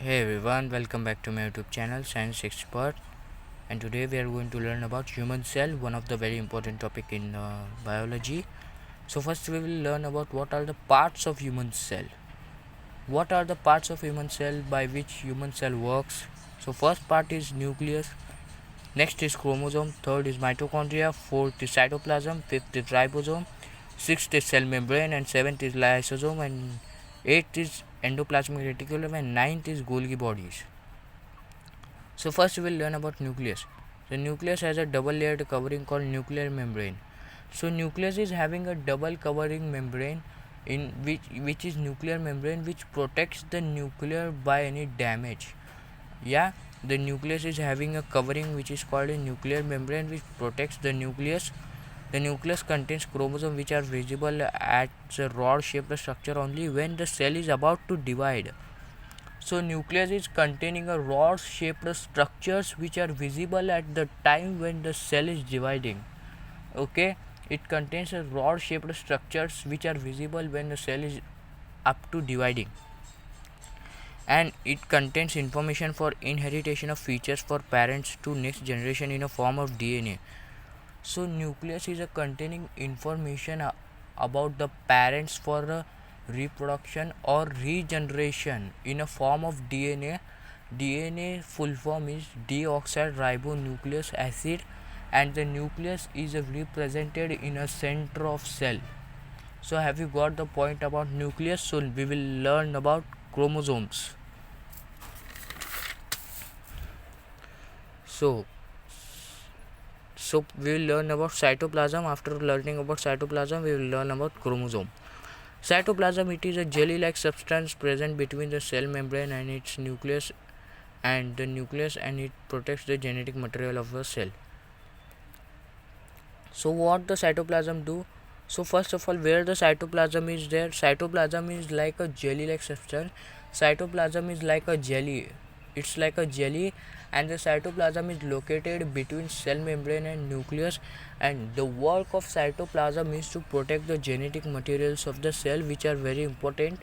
Hey everyone, welcome back to my YouTube channel Science Expert, and today we are going to learn about human cell, one of the very important topic in biology. So first we will learn about what are the parts of human cell. What are the parts of human cell by which human cell works? So first part is nucleus, next is chromosome, third is mitochondria, fourth is cytoplasm, fifth is ribosome, sixth is cell membrane, and seventh is lysosome, and eighth is endoplasmic reticulum, and ninth is Golgi bodies. So first we will learn about nucleus. The nucleus has a double layered covering called nuclear membrane. So nucleus is having a double covering membrane in which is nuclear membrane, which protects the nuclear by any damage. Yeah, the nucleus is having a covering which is called a nuclear membrane, which protects the nucleus. The nucleus contains chromosomes which are visible as a rod shaped structure only when the cell is about to divide. So nucleus is containing a rod shaped structures which are visible at the time when the cell is dividing. Okay, it contains a rod shaped structures which are visible when the cell is up to dividing, and it contains information for inheritance of features for parents to next generation in a form of DNA. So nucleus is a containing information about the parents for reproduction or regeneration in a form of DNA. DNA full form is deoxyribonucleic acid, and the nucleus is represented in a center of cell. So have you got the point about nucleus? So we will learn about chromosomes. So we will learn about cytoplasm. After learning about cytoplasm, we will learn about chromosome. Cytoplasm, it is a jelly-like substance present between the cell membrane and its nucleus, and it protects the genetic material of the cell. So what the cytoplasm do? So first of all, where the cytoplasm is there, cytoplasm is like a jelly-like substance. Cytoplasm is like a jelly. It's like a jelly, and the cytoplasm is located between cell membrane and nucleus, and the work of cytoplasm is to protect the genetic materials of the cell, which are very important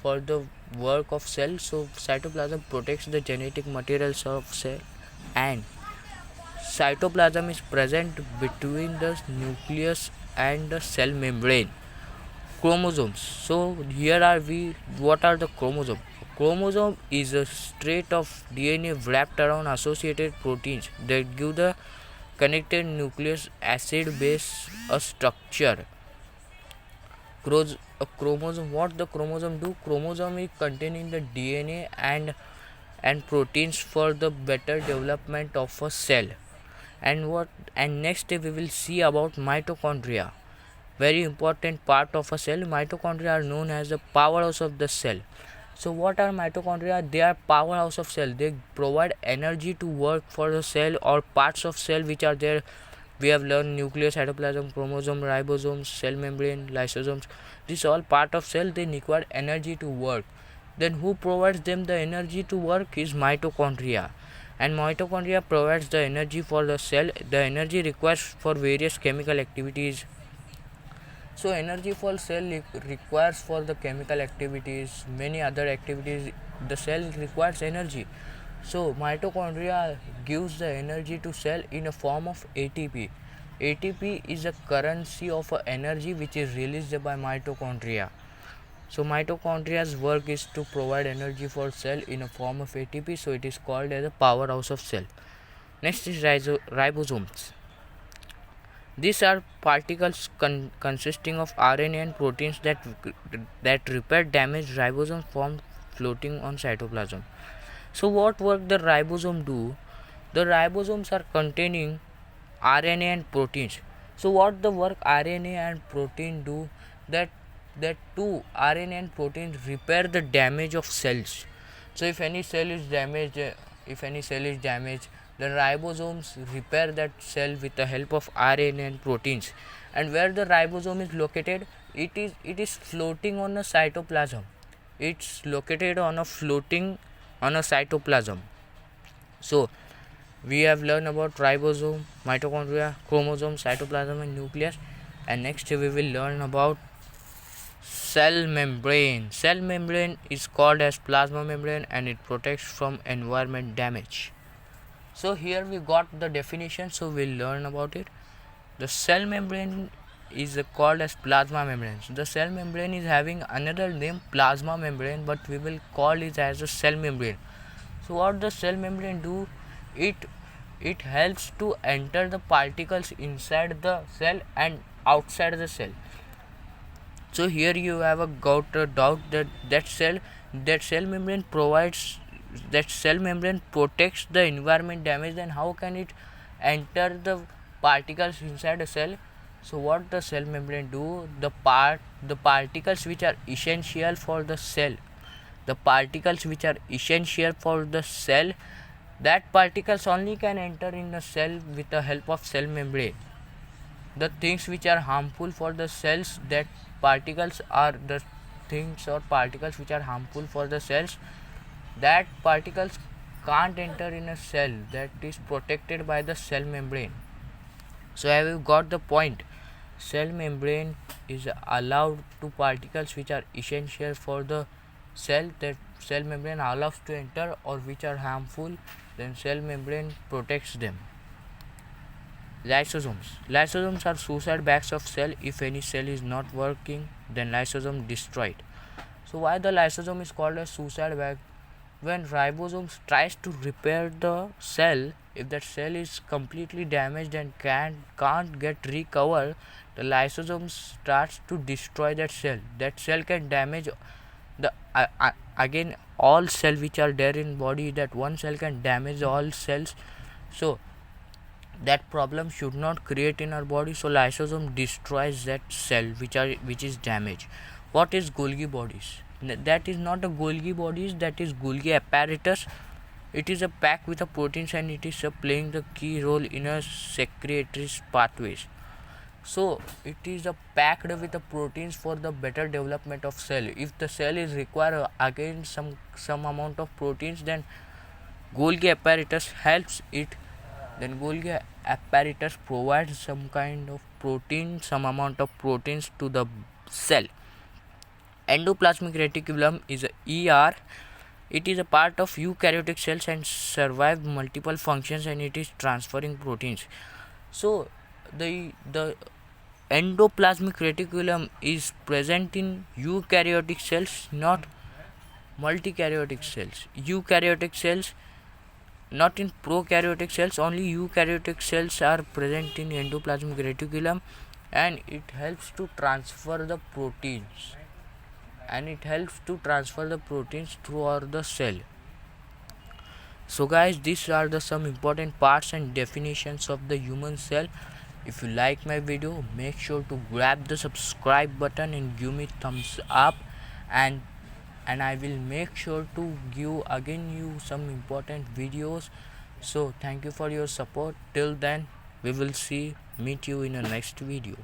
for the work of cell. So cytoplasm protects the genetic materials of cell, and cytoplasm is present between the nucleus and the cell membrane. Chromosomes. So here are we. What are the chromosomes? Chromosome is a strand of DNA wrapped around associated proteins that give the connected nucleic acid base a structure. A chromosome. What the chromosome do? Chromosome is containing the DNA and proteins for the better development of a cell. And next we will see about mitochondria. Very important part of a cell. Mitochondria are known as the powerhouse of the cell. So what are mitochondria? They are powerhouse of cell. They provide energy to work for the cell or parts of cell which are there. We have learned nucleus, cytoplasm, chromosome, ribosomes, cell membrane, lysosomes. This all part of cell. They require energy to work. Then who provides them the energy to work is mitochondria. And mitochondria provides the energy for the cell. The energy requires for various chemical activities. So energy for cell requires for the chemical activities, many other activities. The cell requires energy. So mitochondria gives the energy to cell in a form of ATP. ATP is a currency of energy which is released by mitochondria. So mitochondria's work is to provide energy for cell in a form of ATP. So it is called as a powerhouse of cell. Next is ribosomes. These are particles consisting of RNA and proteins that repair damaged ribosomes formed floating on cytoplasm. So what work the ribosome do? The ribosomes are containing RNA and proteins. So what the work RNA and protein do? That two RNA and proteins repair the damage of cells. So if any cell is damaged, the ribosomes repair that cell with the help of RNA and proteins. And where the ribosome is located, it is floating on a cytoplasm. It's located on a cytoplasm. So we have learned about ribosome, mitochondria, chromosome, cytoplasm, and nucleus. And next we will learn about Cell membrane. Cell membrane is called as plasma membrane and it protects from environment damage. So here we got the definition, so we'll learn about it. The cell membrane is called as plasma membrane. The cell membrane is having another name, plasma membrane, but we will call it as a cell membrane. So what the cell membrane do? It helps to enter the particles inside the cell and outside the cell. So here you have got a doubt that cell membrane provides, that cell membrane protects the environment damage, then how can it enter the particles inside a cell? So what the cell membrane do? The particles which are essential for the cell, the particles which are essential for the cell, that particles only can enter in the cell with the help of cell membrane. The things which are harmful for the cells, that particles are the things or particles which are harmful for the cells, that particles can't enter in a cell, that is protected by the cell membrane. So have you got the point? Cell membrane is allowed to particles which are essential for the cell, that cell membrane allows to enter, or which are harmful, then cell membrane protects them. Lysosomes are suicide bags of cell. If any cell is not working, then lysosome destroyed. So why the lysosome is called a suicide bag? When ribosomes tries to repair the cell, if that cell is completely damaged and can't get recovered, the lysosome starts to destroy that cell. That cell can damage the again all cell which are there in body. That one cell can damage all cells. So that problem should not create in our body. So lysosome destroys that cell which is damaged. What is Golgi bodies? That is not a Golgi bodies, that is Golgi apparatus. It is a pack with a proteins and it is playing the key role in a secretory pathways. So it is packed with the proteins for the better development of cell. If the cell is require again some amount of proteins, then Golgi apparatus helps it. Then Golgi apparatus provides some kind of protein, some amount of proteins to the cell. Endoplasmic reticulum is a ER. It is a part of eukaryotic cells and survive multiple functions, and it is transferring proteins. So the endoplasmic reticulum is present in eukaryotic cells, not multikaryotic cells. Eukaryotic cells, not in prokaryotic cells. Only eukaryotic cells are present in endoplasmic reticulum, and it helps to transfer the proteins. Throughout the cell. So guys, these are the some important parts and definitions of the human cell. If you like my video, make sure to grab the subscribe button and give me thumbs up, and I will make sure to give again you some important videos. So thank you for your support. Till then, we will meet you in a next video.